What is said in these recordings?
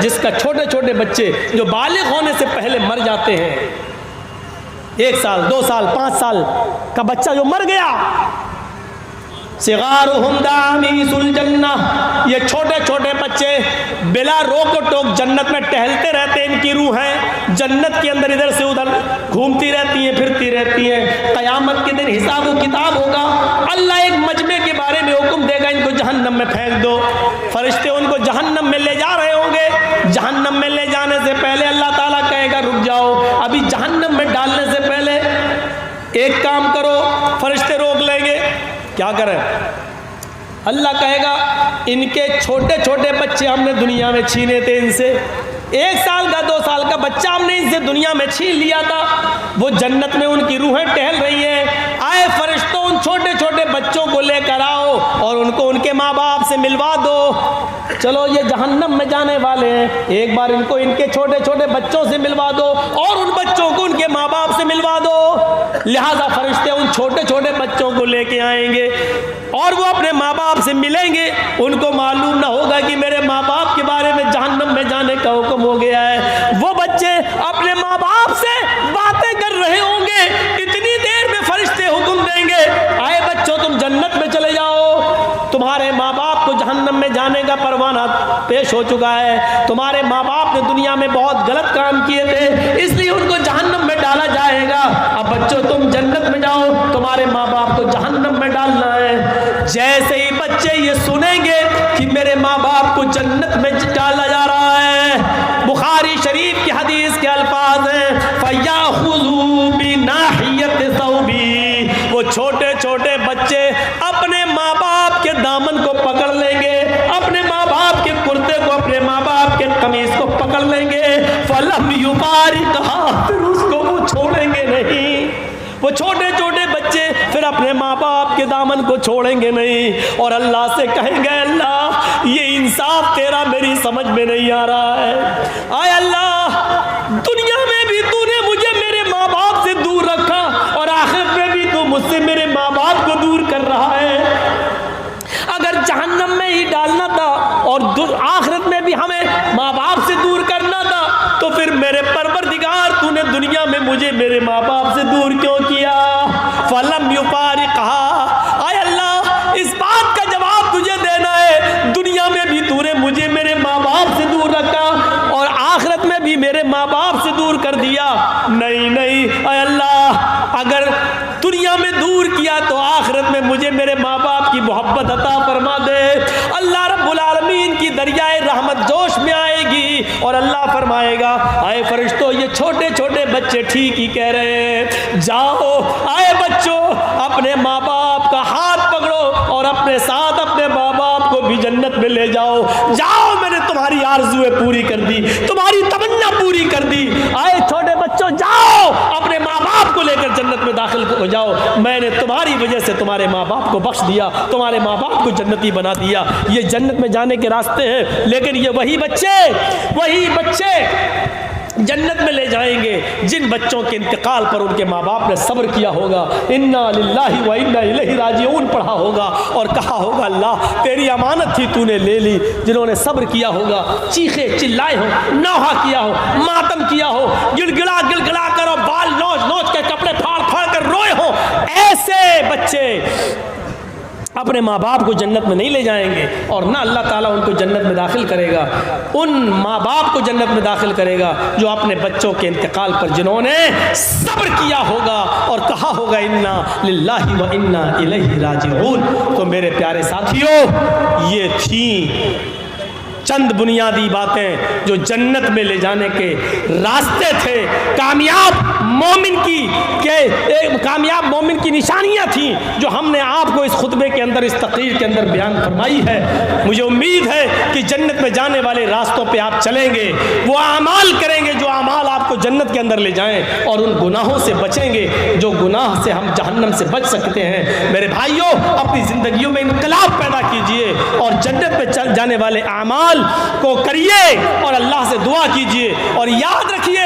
जिसका छोटे छोटे बच्चे जो बालिग होने से पहले मर जाते हैं, 1 साल 2 साल 5 साल का बच्चा जो मर गया, सिगारुहुम दामीसुल जन्नह, ये छोटे छोटे बच्चे बिला रोक टोक जन्नत में टहलते रहते हैं। इनकी रूहें जन्नत के अंदर इधर से उधर घूमती रहती हैं, फिरती रहती हैं। क़यामत के दिन हिसाब व किताब होगा। अल्लाह एक मजमे के बारे में हुक्म देगा, इनको जहन्नम में फेंक दो। फरिश्ते उनको जहन्नम में ले जा रहे होंगे। जहन्नम में ले जाने से पहले अल्लाह ताला कहेगा रुक जाओ, अभी जहन्नम में डालने से पहले एक काम करो। फरिश्ते रोक लेंगे, क्या करें? अल्लाह कहेगा इनके छोटे छोटे बच्चे हमने दुनिया में छीने थे इनसे, 1 साल का 2 साल का बच्चा हमने इनसे दुनिया में छीन लिया था। वो जन्नत में उनकी रूहें टहल रही हैं। आए फरिश्तों, उन छोटे छोटे बच्चों को लेकर आओ और उनको उनके माँ बाप से मिलवा दो। चलो ये जहन्नम में जाने वाले हैं, एक बार इनको इनके छोटे छोटे बच्चों से मिलवा दो और उन बच्चों को उनके माँ बाप से मिलवा दो। लिहाजा फरिश्ते उन छोटे छोटे बच्चों को लेके आएंगे और वो अपने माँ बाप से मिलेंगे। उनको मालूम ना होगा कि मेरे माँ बाप के बारे में जहन्नम में जाने का हुक्म हो गया है। वो बच्चे अपने माँ बाप से बातें कर रहे होंगे। इतनी देर में फरिश्ते हुक्म देंगे, आए बच्चों तुम जन्नत में चले जाओ, तुम्हारे माँ बाप को जहन्नम में जाने का परवाना पेश हो चुका है। तुम्हारे माँ बाप ने दुनिया में बहुत गलत काम किए थे, इसलिए उनको जहन्नम में डाला जाएगा। अब बच्चों तुम जन्नत में जाओ, तुम्हारे माँ बाप को जहन्नम में डालना है। जैसे ही बच्चे ये सुनेंगे कि मेरे माँ बाप को जन्नत में डाला जा रहा है, बुखारी शरीफ की हदीस के अल्फाज हैं, फयाखुज़ू बिनाहियत सौबी, वो छोटे छोटे बच्चे अपने माँ बाप के दामन को पकड़ लेंगे, अपने माँ बाप के कुर्ते को, अपने माँ बाप के कमीज को पकड़ लेंगे। फलम युबारिकहा, फिर उसको वो छोड़ेंगे नहीं। वो छोटे छोटे बच्चे फिर अपने माँ बाप के दामन को छोड़ेंगे नहीं और अल्लाह से कहेंगे अल्लाह ये इंसाफ तेरा मेरी समझ में नहीं आ रहा है। आय अल्लाह, दुनिया में भी तूने मुझे मेरे माँ बाप से दूर रखा और आखिरत में भी तू मुझसे मेरे माँ बाप को दूर कर रहा है। अगर जहन्नम में ही डालना था और आखिरत में भी हमें माँ बाप से दूर करना था, तो फिर मेरे परवरदिगार तूने दुनिया में मुझे मेरे माँ बाप से दूर क्यों किया? फलम युबारिकहा, आय अल्लाह इस बात का जवाब तुझे देना है। दुनिया में भी तूने मुझे मेरे माँ बाप से दूर रखा और आखिरत में भी मेरे माँ बाप से दूर कर दिया। नहीं नहीं, आय अल्लाह अगर दुनिया में दूर किया तो आखिरत में मुझे मेरे माँ बाप की मोहब्बत अता फरमा दे। अल्लाह रब्बुल आलमीन की दरियाए रहमत जोश में आएगी और अल्लाह फरमाएगा आए फरिश्तों, ये छोटे छोटे बच्चे ठीक ही कह रहे हैं, जाओ आए बच्चों अपने माँ बाप का हाथ पकड़ो और अपने साथ अपने माँ बाप को भी जन्नत में ले जाओ। जाओ, मैंने तुम्हारी आरज़ुएं पूरी कर दी, तुम्हारी तमन्ना पूरी कर दी। आए छोटे बच्चों, जाओ अपने माँ बाप को लेकर जन्नत में दाखिल हो जाओ। मैंने तुम्हारी वजह से तुम्हारे माँ बाप को बख्श दिया, तुम्हारे माँ बाप को जन्नती बना दिया। ये जन्नत में जाने के रास्ते हैं, लेकिन ये वही बच्चे जन्नत में ले जाएंगे जिन बच्चों के इंतकाल पर उनके माँ बाप ने सब्र किया होगा, इन्ना लिल्लाहि व इन्ना इलैहि राजिऊन पढ़ा होगा और कहा होगा अल्लाह तेरी अमानत थी तूने ले ली। जिन्होंने सब्र किया होगा, चीखे चिल्लाए हो, नौहा किया हो, मातम किया हो, गिड़गिड़ा गिड़गिड़ा कर और बाल नोच नोच के कपड़े फाड़ फाड़ कर रोए हो, ऐसे बच्चे अपने माँ बाप को जन्नत में नहीं ले जाएंगे और ना अल्लाह ताला उनको जन्नत में दाखिल करेगा। उन माँ बाप को जन्नत में दाखिल करेगा जो अपने बच्चों के इंतकाल पर जिन्होंने सब्र किया होगा और कहा होगा इन्ना लिल्लाहि व इन्ना इलैहि राजिऊन। तो मेरे प्यारे साथियों, ये थी चंद बुनियादी बातें जो जन्नत में ले जाने के रास्ते थे। कामयाब मोमिन की निशानियां थी जो हमने आपको इस खुतबे के अंदर, इस तकरीर के अंदर बयान फरमाई है। मुझे उम्मीद है कि जन्नत में जाने वाले रास्तों पे आप चलेंगे, वो अमाल करेंगे जो अमाल आपको जन्नत के अंदर ले जाएं और उन गुनाहों से बचेंगे जो गुनाह से हम जहन्नम से बच सकते हैं। मेरे भाइयों, अपनी ज़िंदगियों में इनकलाब पैदा कीजिए और जन्नत में चल जाने वाले आमाल को करिए और अल्लाह से दुआ कीजिए। और याद रखिए,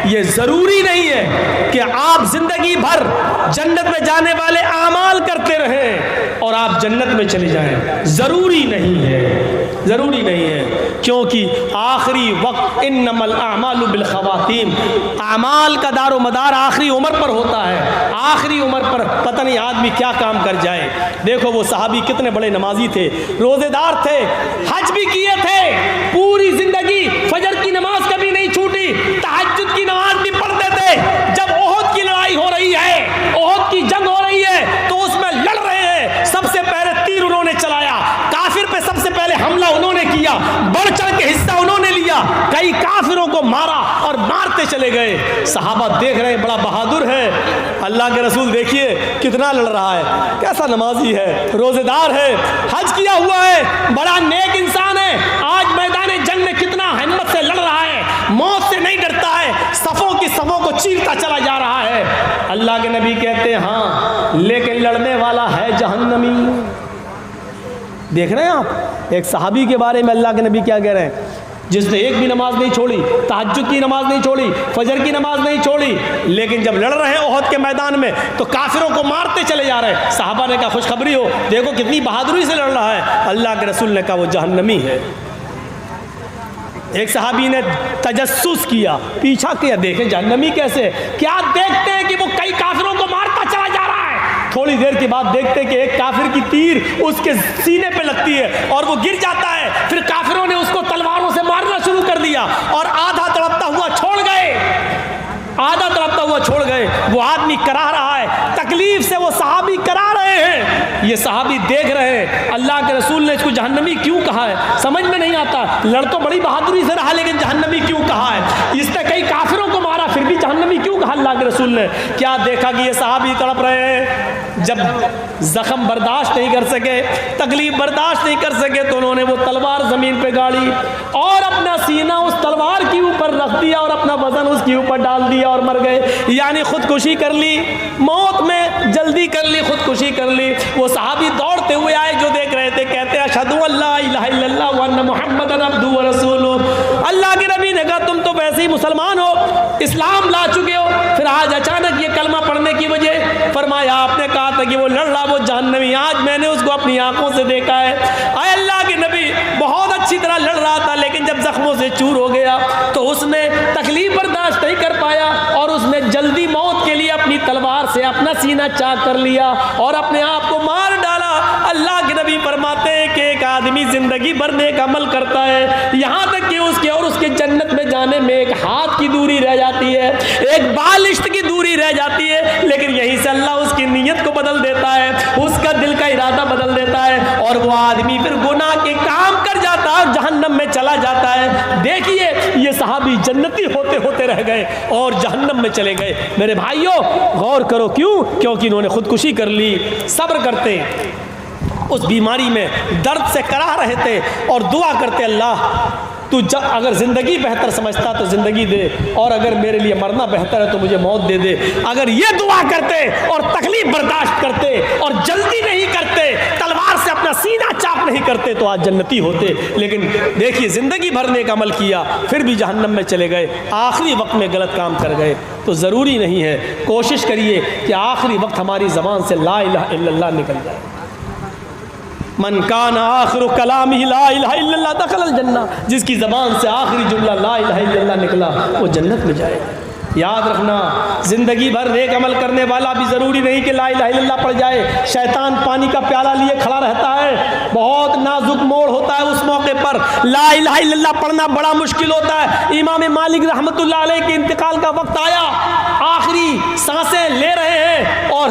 ये ज़रूरी नहीं है कि आप ज़िंदगी भर जन्नत में जाने वाले आमाल करते रहें और आप जन्नत में चले जाएं। ज़रूरी नहीं है, ज़रूरी नहीं है, क्योंकि आखिरी वक्त इन्नमल आमालु बिल खवातीम, आमाल का दारो मदार आखिरी उम्र पर होता है। आखिरी उम्र पर पता नहीं आदमी क्या काम कर जाए। देखो वो सहाबी कितने बड़े नमाजी थे, रोज़ेदार थे, हज भी किए थे, पूरी ज़िंदगी फजर की नमाज कभी नहीं छूटी, तहज्जुद की नमाज भी पढ़ते थे। जब ओहद की लड़ाई हो रही है, ओहद की जंग हो रही है, तो उसमें लड़ रहे हैं, सबसे पहले तीर उन्होंने चलाया, काफिर पे सबसे पहले हमला उन्होंने किया, बढ़ चढ़ के हिस्सा उन्होंने लिया, कई काफिरों को मारा और मारते चले गए। सहाबा देख रहे हैं, बड़ा बहादुर है। अल्लाह के रसूल देखिए कितना लड़ रहा है, कैसा नमाजी है, रोजेदार है, हज किया हुआ है, बड़ा नेक इंसान है, आज मैदान जंग में कितना हिम्मत से लड़ रहा है, मौत से नहीं डरता है, सफ़ों की सफ़ों को चीरता चला जा रहा है। अल्लाह के नबी कहते हैं हाँ, लेकिन लड़ने वाला है जहन्नमी। देख रहे हैं आप, एक सहाबी के बारे में अल्लाह के नबी क्या कह रहे हैं, जिसने एक भी नमाज नहीं छोड़ी, तहज्जुद की नमाज नहीं छोड़ी, फजर की नमाज नहीं छोड़ी, लेकिन जब लड़ रहे हैं ओहद के मैदान में तो काफिरों को मारते चले जा रहे हैं। सहाबा ने कहा खुशखबरी हो, देखो कितनी बहादुरी से लड़ रहा है। अल्लाह के रसूल ने कहा वो जहन्नमी है। एक सहाबी ने तजस्सुस किया, पीछा किया, देखें जहन्नमी कैसे, क्या देखते हैं कि वो कई काफिरों को मारता चला जा रहा है। थोड़ी देर के बाद देखते हैं कि एक काफिर की तीर उसके सीने पे लगती है और वो गिर जाता है। फिर काफिरों ने उसको तलवारों से मारना शुरू कर दिया और आधा तड़पता हुआ छोड़ गए, आधा तड़पता हुआ छोड़ गए। वो आदमी करा रहा है, तकलीफ से वो सहाबी करा रहे हैं, ये सहाबी देख रहे हैं। अल्लाह के रसूल ने इसको जहन्नमी क्यों कहा है समझ में नहीं आता। लड़ तो बड़ी बहादुरी से रहा, लेकिन जहन्नमी क्यों कहा है। इसने कई काफिरों को मारा, फिर भी जहन्नमी क्यों कहा अल्लाह के रसूल ने। क्या देखा कि ये सहाबी तड़प रहे हैं, जब जख्म बर्दाश्त नहीं कर सके, तकलीफ बर्दाश्त नहीं कर सके, तो उन्होंने वो तलवार ज़मीन पे गाड़ी और अपना सीना उस तलवार के ऊपर रख दिया और अपना वजन उसके ऊपर डाल दिया और मर गए। यानी खुदकुशी कर ली, मौत में जल्दी कर ली, खुदकुशी कर ली। वो सहाबी दौड़ते हुए आए, जो देख रहे थे, कहते हैं अशहदु अल्ला इलाहा इल्लल्लाह व अन्ना मुहम्मदन अब्दुहु व रसूलुहु। अल्लाह के नबी ने कहा तुम तो वैसे ही मुसलमान हो, इस्लाम ला चुके हो, फिर आज अचानक ये कलमा पढ़ने की वजह। फरमाया आपने कहा था कि वो लड़ रहा, वो जहन्नमी, आज मैंने उसको अपनी आंखों से देखा है। आए अल्लाह के नबी बहुत अच्छी तरह लड़ रहा था, लेकिन जब जख्मों से चूर हो गया तो उसने तकलीफ बर्दाश्त नहीं कर पाया और उसने जल्दी मौत के लिए अपनी तलवार से अपना सीना चाक कर लिया और अपने आप को मार डाला। अल्लाह के नबी फरमाते हैं कि एक आदमी जिंदगी भर नेक अमल करता है, यहाँ तक कि उसके और उसके जन्नत में जाने में एक हाथ की दूरी रह जाती है, एक बालिश्त की दूरी रह जाती है, लेकिन यहीं से अल्लाह उसकी नीयत को बदल देता है, उसका दिल का इरादा बदल देता है और वो आदमी फिर गुनाह के काम कर जाता है और जहन्नम में चला जाता है। देखिए ये सहाबी जन्नती होते होते रह गए और जहन्नम में चले गए। मेरे भाइयों गौर करो, क्यों? क्योंकि इन्होंने खुदकुशी कर ली। सब्र करते, उस बीमारी में दर्द से करा रहे थे और दुआ करते, अल्लाह तू अगर ज़िंदगी बेहतर समझता तो ज़िंदगी दे, और अगर मेरे लिए मरना बेहतर है तो मुझे मौत दे दे। अगर ये दुआ करते और तकलीफ बर्दाश्त करते और जल्दी नहीं करते, तलवार से अपना सीना चाक नहीं करते, तो आज जन्नती होते। लेकिन देखिए ज़िंदगी भर नेक अमल किया, फिर भी जहन्नम में चले गए, आखिरी वक्त में गलत काम कर गए। तो ज़रूरी नहीं है, कोशिश करिए कि आखिरी वक्त हमारी ज़बान से ला इलाहा इल्लल्लाह निकल जाए। मन कान आखिर कलामी ला इलाहा इल्लल्लाह दखलल जन्नह, जिसकी ज़बान से आखिरी जुमला ला इलाहा इल्लल्लाह निकला वो जन्नत में जाएगा। याद रखना, ज़िंदगी भर नेक अमल करने वाला भी ज़रूरी नहीं कि ला इलाहा इल्लल्लाह पढ़ जाए। शैतान पानी का प्याला लिए खड़ा रहता है, बहुत नाजुक मोड़ होता है, उस मौके पर ला इलाहा इल्लल्लाह पढ़ना बड़ा मुश्किल होता है। इमाम मालिक रहमतुल्लाह अलैह के इंतकाल का वक्त आया, आखिरी सांसें ले रहे हैं और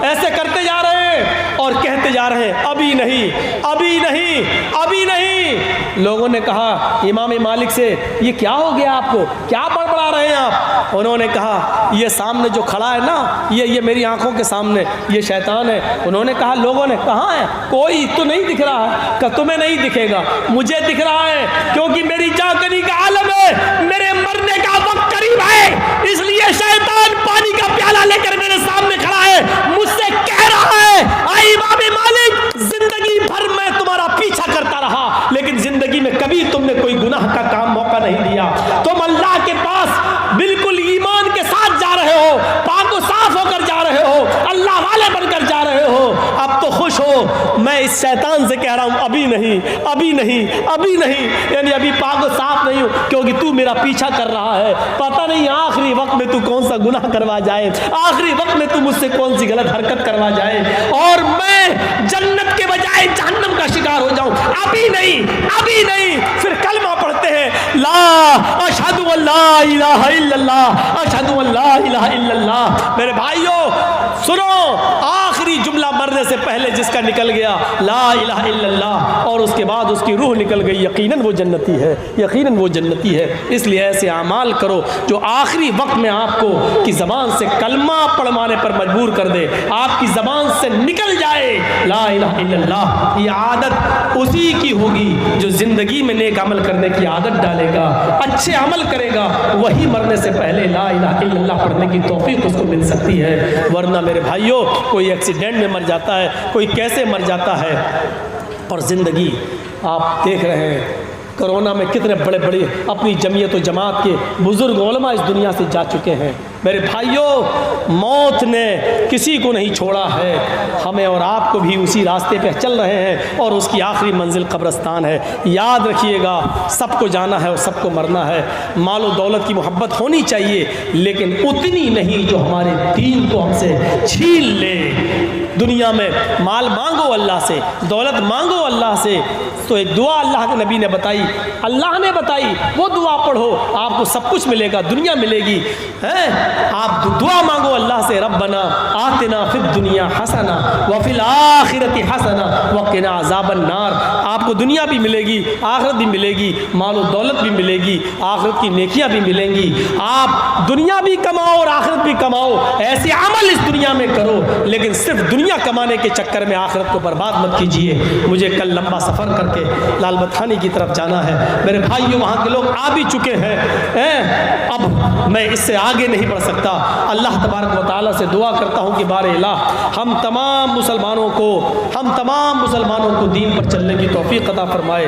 ऐसे करते जा रहे हैं और कहते जा रहे हैं अभी नहीं, अभी नहीं, अभी नहीं। लोगों ने कहा इमाम मालिक से, ये क्या हो गया आपको, क्या बड़बड़ा रहे हैं आप? उन्होंने कहा ये सामने जो खड़ा है ना, ये मेरी आंखों के सामने ये शैतान है। उन्होंने कहा, लोगों ने, कहाँ है? कोई तो नहीं दिख रहा है। कि तुम्हें नहीं दिखेगा, मुझे दिख रहा है, क्योंकि मेरी जागनी का आलम है, मेरे मरने का वक्त करीब है। शैतान से कह रहा हूँ अभी नहीं, अभी नहीं, अभी नहीं, यानी अभी पाक साफ नहीं हूँ, क्योंकि तू मेरा पीछा कर रहा है। पता नहीं आखिरी वक्त में तू कौन सा गुनाह करवा जाए, आखिरी वक्त में तू मुझसे कौन सी गलत हरकत करवा जाए और मैं जन्नत के बजाय जहन्नम का शिकार हो जाऊं। अभी नहीं, अभी नहीं। फिर कलमा पढ़ते हैं, ला अशहदु अल्ला इलाहा इल्लल्लाह, अशहदु अल्ला इलाहा इल्लल्लाह। मेरे भाइयों सुनो, आखिरी जुमला मरने से पहले जिसका निकल गया ला इलाहा इल्लल्लाह और उसके बाद उसकी रूह निकल गई, यकीनन वो जन्नती है, यकीनन वो जन्नती है। इसलिए ऐसे अमाल करो जो आखिरी वक्त में आपको की ज़बान से कलमा पढ़वाने पर मजबूर कर दे, आपकी ज़बान से निकल जाए ला इलाहा इल्लल्लाह। ये आदत उसी की होगी जो ज़िंदगी में नेक अमल करने की आदत डालेगा, अच्छे अमल करेगा, वही मरने से पहले ला इलाहा इल्लल्लाह पढ़ने की तौफीक उसको मिल सकती है। वरना मेरे भाइयों कोई एक्सीडेंट में मर जाता है, कोई कैसे मर जाता है। और ज़िंदगी आप देख रहे हैं कोरोना में कितने बड़े बड़े अपनी जमीयत व जमात के बुज़ुर्ग उलमा इस दुनिया से जा चुके हैं। मेरे भाइयों मौत ने किसी को नहीं छोड़ा है, हमें और आपको भी उसी रास्ते पे चल रहे हैं और उसकी आखिरी मंजिल कब्रिस्तान है। याद रखिएगा सबको जाना है और सबको मरना है। मालो दौलत की मोहब्बत होनी चाहिए लेकिन उतनी नहीं जो हमारे दीन को हमसे छीन ले। दुनिया में माल मांगो अल्लाह से, दौलत मांगो अल्लाह से, तो एक दुआ अल्लाह के नबी ने बताई, अल्लाह ने बताई, वो दुआ पढ़ो आपको सब कुछ मिलेगा, दुनिया मिलेगी। हैं आप दुआ मांगो अल्लाह से, रब्बना आतिना फिद दुनिया हसना व फिल आखिरति हसना व क़िना अज़ाबन नार। आपको दुनिया भी मिलेगी, आखिरत भी मिलेगी, मालो दौलत भी मिलेगी, आखिरत की नेकियां भी मिलेंगी। आप दुनिया भी कमाओ और आखिरत भी कमाओ, ऐसे अमल इस दुनिया में करो, लेकिन सिर्फ दुनिया कमाने के चक्कर में आखिरत को बर्बाद मत कीजिए। मुझे कल लंबा सफ़र करके लाल बथानी की तरफ जाना है। मेरे भाइयों वहाँ के लोग आ भी चुके हैं, अब मैं इससे आगे नहीं बढ़ सकता। अल्लाह तबारक व तआला से दुआ करता हूँ कि बारे इलाह हम तमाम मुसलमानों को दीन पर चलने की तौफीक अता फरमाए।